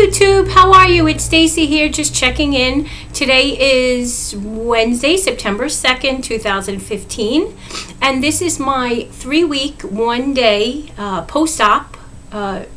YouTube, how are you? It's Stacy here, just checking in. Today is Wednesday, September 2nd, 2015, and this is my 3-week, 1-day post-op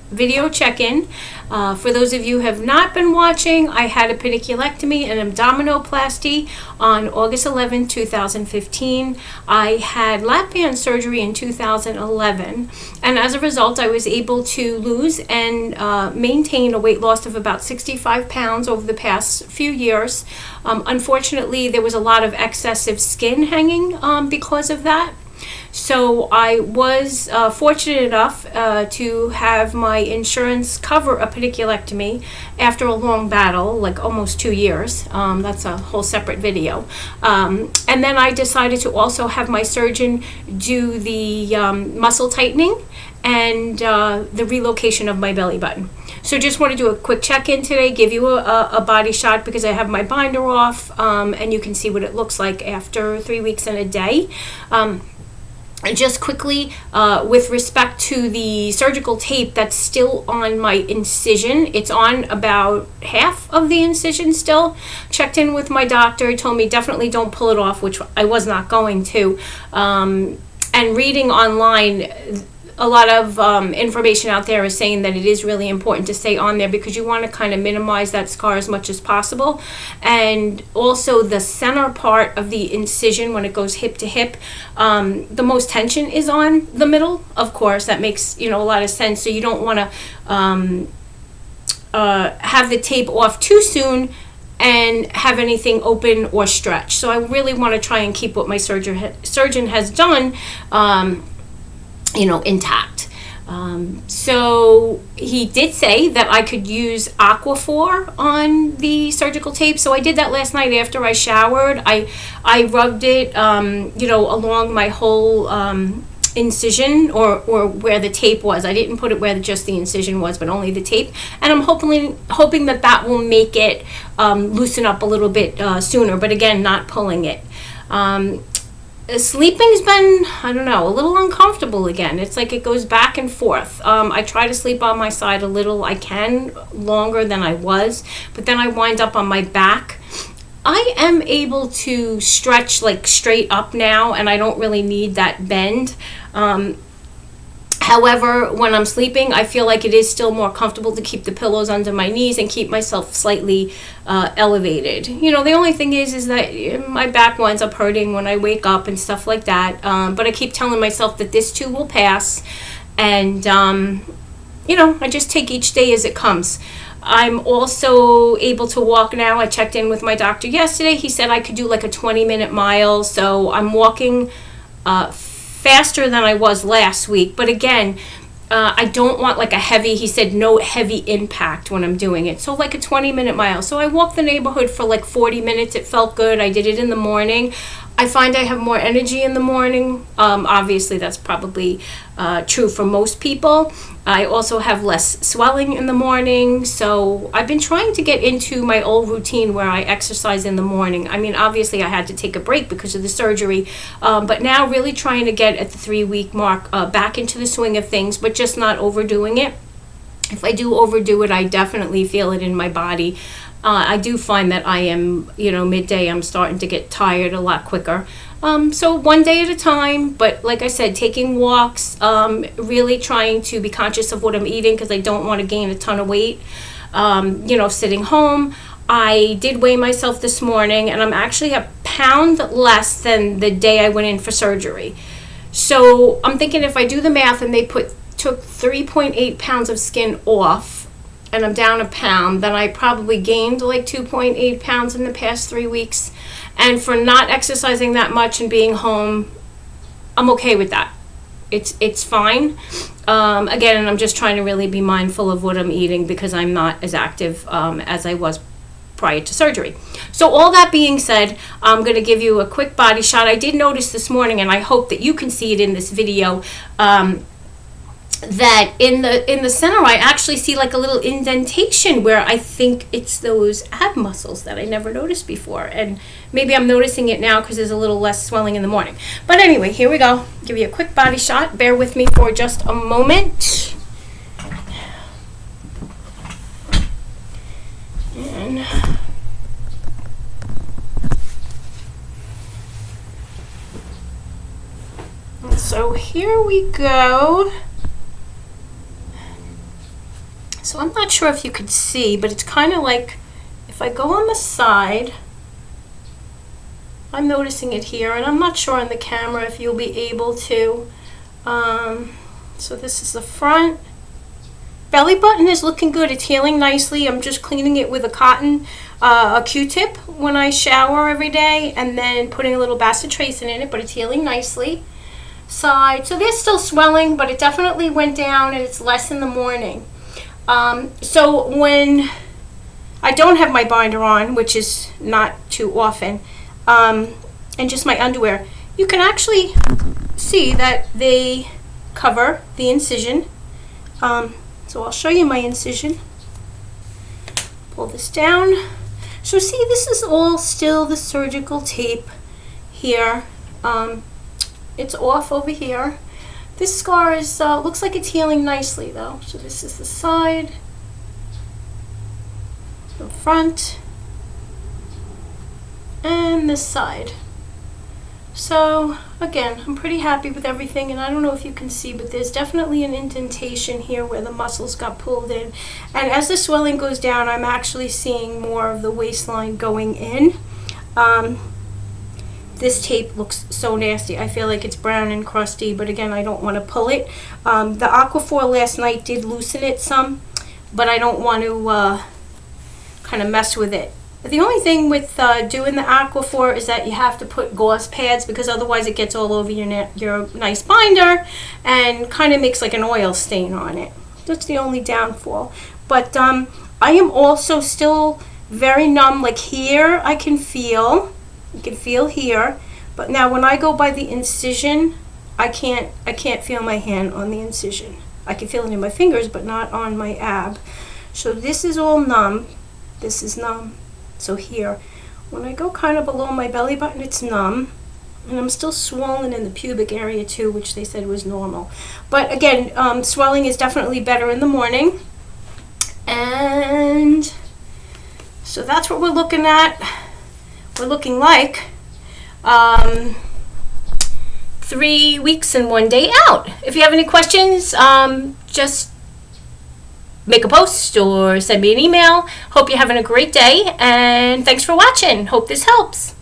video check-in. For those of you who have not been watching, I had a panniculectomy and abdominoplasty on August 11, 2015. I had lap band surgery in 2011, and as a result, I was able to lose and maintain a weight loss of about 65 pounds over the past few years. Unfortunately, there was a lot of excessive skin hanging because of that. So I was fortunate enough to have my insurance cover a panniculectomy after a long battle, like almost 2 years. That's a whole separate video. And then I decided to also have my surgeon do the muscle tightening and the relocation of my belly button. So just want to do a quick check-in today, give you a body shot because I have my binder off, and you can see what it looks like after 3 weeks and a day. Just quickly, with respect to the surgical tape that's still on my incision, it's on about half of the incision still. Checked in with my doctor, told me definitely don't pull it off, which I was not going to. And reading online, a lot of information out there is saying that it is really important to stay on there because you want to kind of minimize that scar as much as possible. And also the center part of the incision, when it goes hip to hip, the most tension is on the middle. Of course, that makes a lot of sense. So you don't want to have the tape off too soon and have anything open or stretch. So I really want to try and keep what my surgeon has done intact. So he did say that I could use Aquaphor on the surgical tape. So I did that last night after I showered. I rubbed it, along my whole incision or where the tape was. I didn't put it where just the incision was, but only the tape. And I'm hoping that will make it loosen up a little bit sooner. But again, not pulling it. Sleeping's been, a little uncomfortable again. It's like it goes back and forth. I try to sleep on my side a little. I can longer than I was, but then I wind up on my back. I am able to stretch like straight up now, and I don't really need that bend. However, when I'm sleeping, I feel like it is still more comfortable to keep the pillows under my knees and keep myself slightly elevated. The only thing is that my back winds up hurting when I wake up and stuff like that. But I keep telling myself that this too will pass. And, I just take each day as it comes. I'm also able to walk now. I checked in with my doctor yesterday. He said I could do like a 20-minute mile. So I'm walking faster than I was last week, but again, I don't want like he said no heavy impact when I'm doing it, so like a 20-minute mile. So I walked the neighborhood for like 40 minutes. It felt good. I did it in the morning. I find I have more energy in the morning. Obviously that's probably true for most people. I also have less swelling in the morning, so I've been trying to get into my old routine where I exercise in the morning. Obviously I had to take a break because of the surgery, but now really trying to get at the 3-week mark back into the swing of things, but just not overdoing it. If I do overdo it, I definitely feel it in my body. I do find that I am, midday, I'm starting to get tired a lot quicker. So one day at a time, but like I said, taking walks, really trying to be conscious of what I'm eating because I don't want to gain a ton of weight. Sitting home. I did weigh myself this morning, and I'm actually a pound less than the day I went in for surgery. So I'm thinking if I do the math and they took 3.8 pounds of skin off, and I'm down a pound, then I probably gained like 2.8 pounds in the past 3 weeks. And for not exercising that much and being home, I'm okay with that. It's fine. Again, I'm just trying to really be mindful of what I'm eating because I'm not as active as I was prior to surgery. So all that being said, I'm going to give you a quick body shot. I did notice this morning, and I hope that you can see it in this video, that in the center I actually see like a little indentation where I think it's those ab muscles that I never noticed before, and maybe I'm noticing it now because there's a little less swelling in the morning. But anyway, here we go. Give you a quick body shot. Bear with me for just a moment. on. So here we go. So I'm not sure if you could see, but it's kind of like if I go on the side, I'm noticing it here, and I'm not sure on the camera if you'll be able to. So this is the front. Belly button is looking good. It's healing nicely. I'm just cleaning it with a Q-tip when I shower every day, and then putting a little bacitracin in it, but it's healing nicely. Side, so there's still swelling, but it definitely went down, and it's less in the morning. So when I don't have my binder on, which is not too often, and just my underwear, you can actually see that they cover the incision. So I'll show you my incision. Pull this down. So see, this is all still the surgical tape here. It's off over here. This scar is looks like it's healing nicely though. So this is the side, the front, and this side. So again, I'm pretty happy with everything, and I don't know if you can see, but there's definitely an indentation here where the muscles got pulled in. And as the swelling goes down, I'm actually seeing more of the waistline going in. This tape looks so nasty. I feel like it's brown and crusty, but again, I don't want to pull it. The Aquaphor last night did loosen it some, but I don't want to kind of mess with it. The only thing with doing the Aquaphor is that you have to put gauze pads, because otherwise it gets all over your nice binder and kind of makes like an oil stain on it. That's the only downfall. But I am also still very numb. Like here, I can feel. You can feel here, but now when I go by the incision, I can't feel my hand on the incision. I can feel it in my fingers, but not on my ab. So this is all numb. This is numb. So here, when I go kind of below my belly button, it's numb, and I'm still swollen in the pubic area too, which they said was normal. But again, swelling is definitely better in the morning, and so that's what we're looking at. We're looking like 3 weeks and 1 day out. If you have any questions, just make a post or send me an email. Hope you're having a great day, and thanks for watching. Hope this helps.